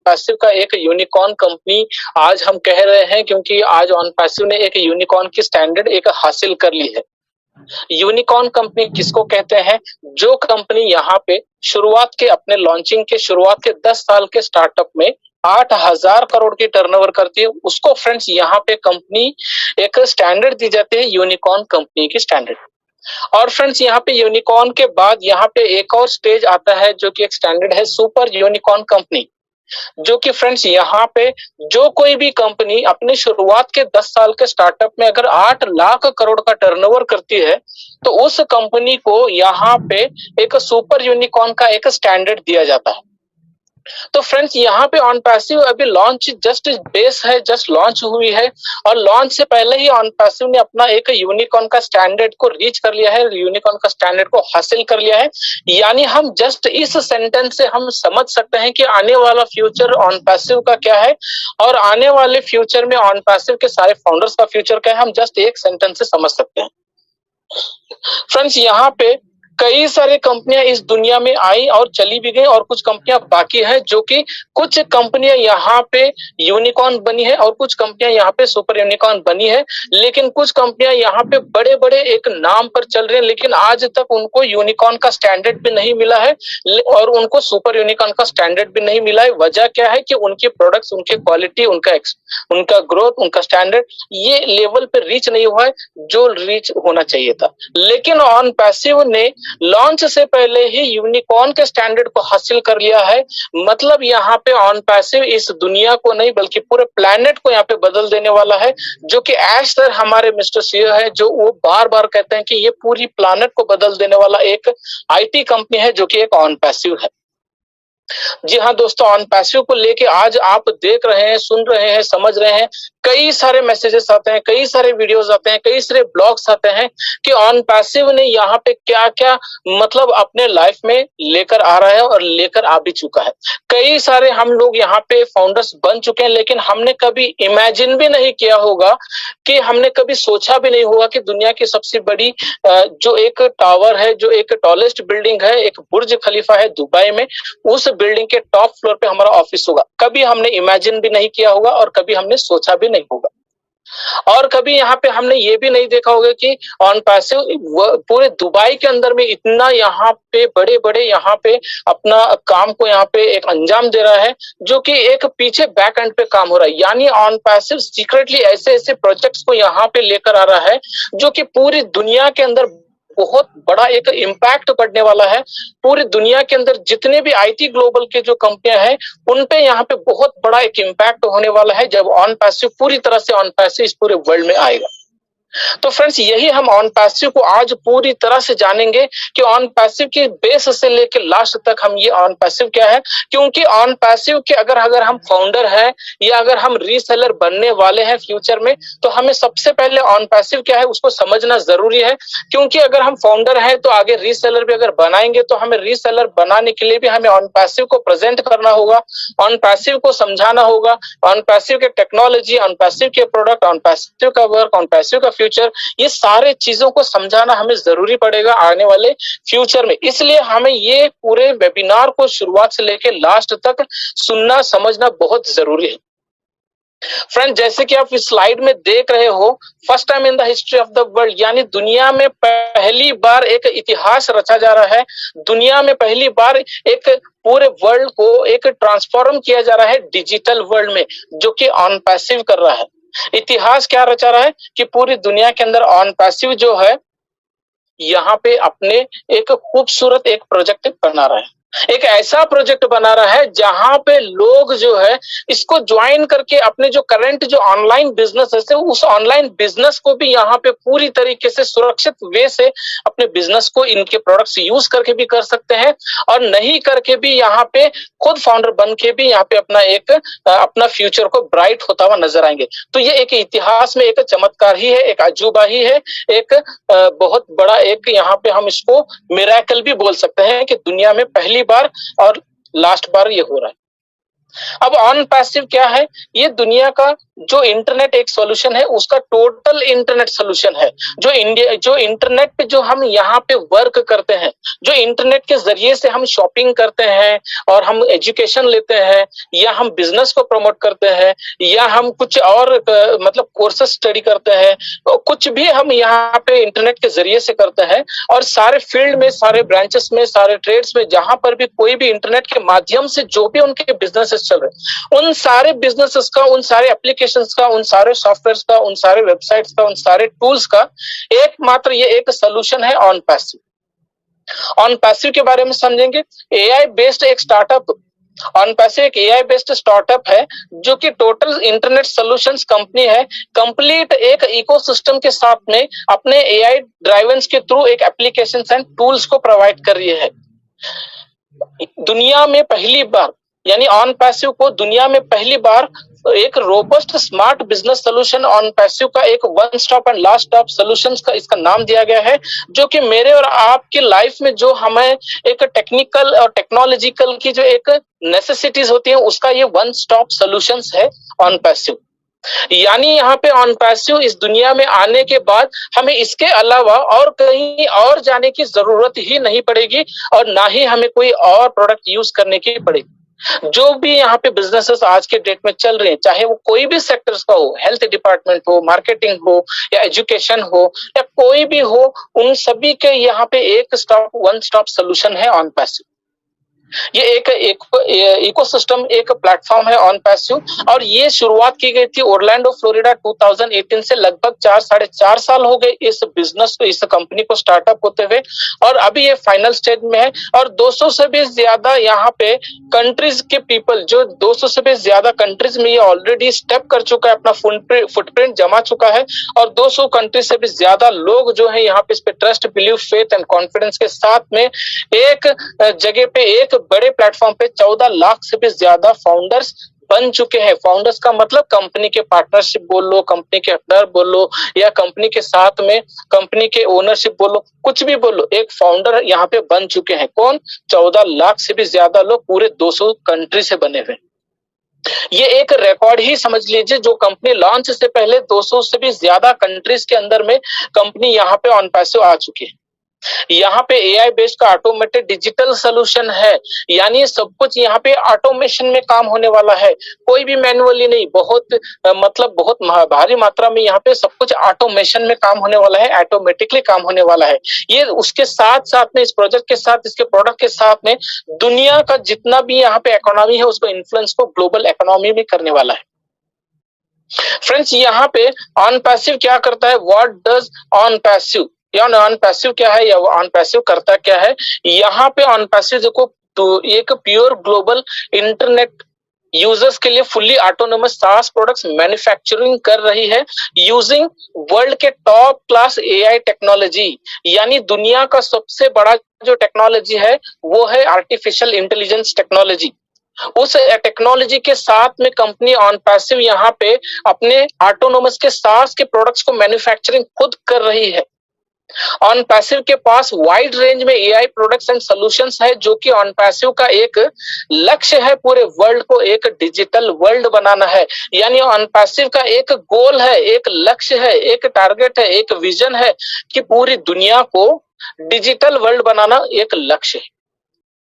Passive का एक unicorn company आज हम कह रहे हैं, क्योंकि आज ऑन पैसिव ने एक यूनिकॉर्न की स्टैंडर्ड एक हासिल कर ली है। यूनिकॉर्न कंपनी किसको कहते हैं? जो कंपनी यहाँ पे शुरुआत के अपने लॉन्चिंग के शुरुआत के 10 साल के स्टार्टअप में 8,000 करोड़ की टर्नओवर करती है, उसको फ्रेंड्स यहाँ पे कंपनी एक स्टैंडर्ड दी जाती है, यूनिकॉर्न कंपनी की स्टैंडर्ड। और फ्रेंड्स यहाँ पे यूनिकॉर्न के बाद यहाँ पे एक और स्टेज आता है जो कि एक स्टैंडर्ड है, सुपर यूनिकॉर्न कंपनी। जो कि फ्रेंड्स यहाँ पे जो कोई भी कंपनी अपने शुरुआत के 10 साल के स्टार्टअप में अगर 8 लाख करोड़ का टर्नओवर करती है, तो उस कंपनी को यहाँ पे एक सुपर यूनिकॉर्न का एक स्टैंडर्ड दिया जाता है। तो फ्रेंड्स यहाँ पे ऑन पैसिव अभी लॉन्च जस्ट बेस है, जस्ट लॉन्च हुई है, और लॉन्च से पहले ही ऑन पैसिव ने अपना एक यूनिकॉर्न का स्टैंडर्ड को रीच कर लिया है, यूनिकॉर्न का स्टैंडर्ड को हासिल कर लिया है। यानी हम जस्ट इस सेंटेंस से हम समझ सकते हैं कि आने वाला फ्यूचर ऑन पैसिव का क्या है, और आने वाले फ्यूचर में ऑन पैसिव के सारे फाउंडर्स का फ्यूचर क्या है, हम जस्ट एक सेंटेंस से समझ सकते हैं। फ्रेंड्स यहाँ पे कई सारी कंपनियां इस दुनिया में आई और चली भी गई, और कुछ कंपनियां बाकी है, जो कि कुछ कंपनियां यहाँ पे यूनिकॉर्न बनी है और कुछ कंपनियां यहाँ पे सुपर यूनिकॉर्न बनी है। लेकिन कुछ कंपनियां यहाँ पे बड़े बड़े एक नाम पर चल रहे हैं, लेकिन आज तक उनको यूनिकॉर्न का स्टैंडर्ड भी नहीं मिला है और उनको सुपर यूनिकॉर्न का स्टैंडर्ड भी नहीं मिला है। वजह क्या है कि उनके प्रोडक्ट्स, उनके क्वालिटी, उनका ग्रोथ, उनका स्टैंडर्ड ये लेवल पे रीच नहीं हुआ है जो रीच होना चाहिए था। लेकिन ऑन पैसिव ने लॉन्च से पहले ही यूनिकॉर्न के स्टैंडर्ड को हासिल कर लिया है। मतलब यहाँ पे ऑन पैसिव इस दुनिया को नहीं बल्कि पूरे प्लेनेट को यहाँ पे बदल देने वाला है, जो कि एश सर हमारे मिस्टर सीईओ है, जो वो बार बार कहते हैं कि ये पूरी प्लेनेट को बदल देने वाला एक आईटी कंपनी है, जो कि एक ऑन पैसिव है। जी हाँ दोस्तों, ऑन पैसिव को लेके आज आप देख रहे हैं, सुन रहे हैं, समझ रहे हैं, कई सारे मैसेजेस आते हैं, कई सारे वीडियोस आते हैं, कई सारे ब्लॉग्स आते हैं कि ऑन पैसिव ने यहाँ पे क्या क्या मतलब अपने लाइफ में लेकर आ रहा है और लेकर आ भी चुका है। कई सारे हम लोग यहाँ पे फाउंडर्स बन चुके हैं, लेकिन हमने कभी इमेजिन भी नहीं किया होगा, कि हमने कभी सोचा भी नहीं होगा कि दुनिया की सबसे बड़ी जो एक टावर है, जो एक टॉलेस्ट बिल्डिंग है, एक बुर्ज खलीफा है दुबई में, उस बिल्डिंग के टॉप फ्लोर पे हमारा ऑफिस होगा। कभी हमने इमेजिन भी नहीं किया होगा और कभी हमने सोचा भी नहीं होगा। और कभी यहाँ पे हमने ये भी नहीं देखा होगा कि ऑन पैसिव पूरे दुबई के अंदर में इतना यहाँ पे बड़े बड़े यहाँ पे अपना काम को यहाँ पे एक अंजाम दे रहा है, जो कि एक पीछे बैक एंड पे काम हो रहा है। यानी ऑन पैसिव सीक्रेटली ऐसे ऐसे प्रोजेक्ट्स को यहाँ पे लेकर आ रहा है, जो कि पूरी दुनिया के अंदर बहुत बड़ा एक इम्पैक्ट पड़ने वाला है। पूरी दुनिया के अंदर जितने भी आईटी ग्लोबल के जो कंपनियां हैं, उन पे यहाँ पे बहुत बड़ा एक इम्पैक्ट होने वाला है जब ऑन पैसिव पूरी तरह से ऑन पैसिव इस पूरे वर्ल्ड में आएगा। तो फ्रेंड्स यही हम ऑन पैसिव को आज पूरी तरह से जानेंगे कि ऑन पैसिव के बेस से लेकर लास्ट तक हम ये ऑन पैसिव क्या है। क्योंकि ऑन पैसिव के अगर हम फाउंडर है या अगर हम रीसेलर बनने वाले हैं फ्यूचर में, तो हमें सबसे पहले ऑन पैसिव क्या है उसको समझना जरूरी है। क्योंकि अगर हम फाउंडर है तो आगे रीसेलर भी अगर बनाएंगे, तो हमें रीसेलर बनाने के लिए भी हमें ऑन पैसिव को प्रेजेंट करना होगा, ऑन पैसिव को समझाना होगा, ऑन पैसिव के टेक्नोलॉजी, ऑन पैसिव के प्रोडक्ट, ऑन पैसिव का वर्क, ऑन पैसिव का फ्यूचर, ये सारे चीजों को समझाना हमें जरूरी पड़ेगा आने वाले फ्यूचर में। इसलिए हमें ये पूरे वेबिनार को शुरुआत से लेकर लास्ट तक सुनना समझना बहुत जरूरी है। फ्रेंड, जैसे कि आप इस स्लाइड में देख रहे हो, first time in the history of the world, यानी दुनिया में पहली बार एक इतिहास रचा जा रहा है। दुनिया में पहली बार एक पूरे वर्ल्ड को एक ट्रांसफॉर्म किया जा रहा है डिजिटल वर्ल्ड में, जो कि ऑन पैसिव कर रहा है। इतिहास क्या रचा रहा है कि पूरी दुनिया के अंदर ऑन पैसिव जो है यहाँ पे अपने एक खूबसूरत एक प्रोजेक्ट बना रहा है, एक ऐसा प्रोजेक्ट बना रहा है जहां पे लोग जो है इसको ज्वाइन करके अपने जो करंट जो ऑनलाइन बिजनेस है, उस ऑनलाइन बिजनेस को भी यहाँ पे पूरी तरीके से सुरक्षित वे से अपने बिजनेस को इनके प्रोडक्ट्स यूज करके भी कर सकते हैं, और नहीं करके भी यहाँ पे खुद फाउंडर बन के भी यहाँ पे अपना फ्यूचर को ब्राइट होता हुआ नजर आएंगे। तो ये एक इतिहास में एक चमत्कार ही है, एक अजूबा ही है, एक बहुत बड़ा एक यहाँ पे हम इसको मिरेकल भी बोल सकते हैं कि दुनिया में पहली बार और लास्ट बार ये हो रहा है। अब ऑन पैसिव क्या है? ये दुनिया का जो इंटरनेट एक सॉल्यूशन है, उसका टोटल इंटरनेट सॉल्यूशन है। जो इंटरनेट पे जो हम यहाँ पे वर्क करते हैं, जो इंटरनेट के जरिए से हम शॉपिंग करते हैं और हम एजुकेशन लेते हैं, या हम बिजनेस को प्रमोट करते हैं, या हम कुछ और मतलब कोर्सेस स्टडी करते हैं, कुछ भी हम यहाँ पे इंटरनेट के जरिए से करते हैं। और सारे फील्ड में, सारे ब्रांचेस में, सारे ट्रेड्स में, जहां पर भी कोई भी इंटरनेट के माध्यम से जो भी उनके बिजनेसेस चल रहे, उन सारे बिजनेसेस का, उन सारे एप्लीकेशंस का, उन सारे सॉफ्टवेयर्स का, उन सारे वेबसाइट्स का, उन सारे टूल्स का एकमात्र ये एक सोल्यूशन है ऑन पैसिव। ऑन पैसिव के बारे में समझेंगे। एआई बेस्ड एक स्टार्टअप, ऑन पैसिव एक एआई बेस्ड स्टार्टअप है जो कि टोटल इंटरनेट सॉल्यूशंस कंपनी है। कंप्लीट एक इकोसिस्टम के साथ में अपने एआई ड्राइवर्स के थ्रू एक एप्लीकेशंस एंड टूल्स को प्रोवाइड कर रही है। दुनिया में पहली बार, यानी ऑन पैसिव को दुनिया में पहली बार एक robust smart business solution on passive का एक one stop and last stop solutions का इसका नाम दिया गया है, जो कि मेरे और आपकी लाइफ में जो हमें एक टेक्निकल और टेक्नोलॉजिकल की जो एक नेसेसिटीज होती है, उसका ये वन स्टॉप सॉल्यूशंस है ऑन पैसिव। यानी यहाँ पे ऑन पैसिव इस दुनिया में आने के बाद हमें इसके अलावा और कहीं और जाने की जरूरत ही नहीं पड़ेगी, और ना ही हमें कोई और प्रोडक्ट यूज करने की पड़ेगी। जो भी यहाँ पे बिजनेसेस आज के डेट में चल रहे हैं, चाहे वो कोई भी सेक्टर्स का हो, हेल्थ डिपार्टमेंट हो, मार्केटिंग हो, या एजुकेशन हो, या कोई भी हो, उन सभी के यहाँ पे एक स्टॉप वन स्टॉप सोल्यूशन है ऑन पैसिव। ये एक इकोसिस्टम, एक प्लेटफॉर्म है ऑन पैसिव, और ये शुरुआत की गई थी ओरलैंडो फ्लोरिडा 2018 से। लगभग 4-4.5 साल हो गए इस बिजनेस को, इस कंपनी को स्टार्टअप होते हुए, और अभी ये फाइनल स्टेज में है। और 200 से भी ज्यादा यहाँ पे कंट्रीज के पीपल, जो 200 से भी ज्यादा कंट्रीज में ये ऑलरेडी स्टेप कर चुका है, अपना फुटप्रिंट जमा चुका है, और 200 कंट्रीज से भी ज्यादा लोग जो है यहाँ पे इस पे trust, believe, faith and confidence के साथ में एक जगह पे, एक बड़े प्लेटफॉर्म पे 14 लाख से भी ज्यादा फाउंडर्स बन चुके हैं। फाउंडर्स का मतलब कंपनी के पार्टनरशिप बोल लो, कंपनी के अपनर बोल लो, या कंपनी के साथ में कंपनी के ओनरशिप बोलो, कुछ भी बोलो, एक फाउंडर यहाँ पे बन चुके हैं। कौन? 14 लाख से भी ज्यादा लोग पूरे 200 कंट्री से बने हुए। ये एक रिकॉर्ड ही समझ लीजिए, जो कंपनी लॉन्च से पहले 200 से भी ज्यादा कंट्रीज के अंदर में कंपनी यहाँ पे ऑन पैसिव आ चुकी है। यहाँ पे एआई बेस्ड का ऑटोमेटेड डिजिटल सोल्यूशन है, यानी सब कुछ यहाँ पे ऑटोमेशन में काम होने वाला है, कोई भी मैनुअली नहीं। मतलब बहुत भारी मात्रा में यहाँ पे सब कुछ ऑटोमेशन में काम होने वाला है, ऑटोमेटिकली काम होने वाला है। ये उसके साथ साथ में, इस प्रोजेक्ट के साथ, इसके प्रोडक्ट के साथ में दुनिया का जितना भी यहाँ पे इकोनॉमी है, उसको इन्फ्लुएंस को ग्लोबल इकोनॉमी में करने वाला है। फ्रेंड्स, यहाँ पे ऑन पैसिव क्या करता है? व्हाट डज ऑन पैसिव, या ऑन पैसिव क्या है, या ऑन पैसिव करता क्या है? यहाँ पे ऑन पैसिव देखो, तो एक प्योर ग्लोबल इंटरनेट यूजर्स के लिए फुल्ली ऑटोनोमस सास प्रोडक्ट्स मैन्युफैक्चरिंग कर रही है, यूजिंग वर्ल्ड के टॉप क्लास एआई टेक्नोलॉजी। यानी दुनिया का सबसे बड़ा जो टेक्नोलॉजी है वो है आर्टिफिशियल इंटेलिजेंस टेक्नोलॉजी। उस टेक्नोलॉजी के साथ में कंपनी ऑन पैसिव यहाँ पे अपने ऑटोनोमस के सास के प्रोडक्ट्स को मैन्युफैक्चरिंग खुद कर रही है। ऑन पैसिव के पास वाइड रेंज में एआई प्रोडक्ट्स एंड सॉल्यूशंस है, जो कि ऑन पैसिव का एक लक्ष्य है, पूरे वर्ल्ड को एक डिजिटल वर्ल्ड बनाना है। यानी ऑन पैसिव का एक गोल है, एक लक्ष्य है, एक टारगेट है, एक विजन है कि पूरी दुनिया को डिजिटल वर्ल्ड बनाना एक लक्ष्य है।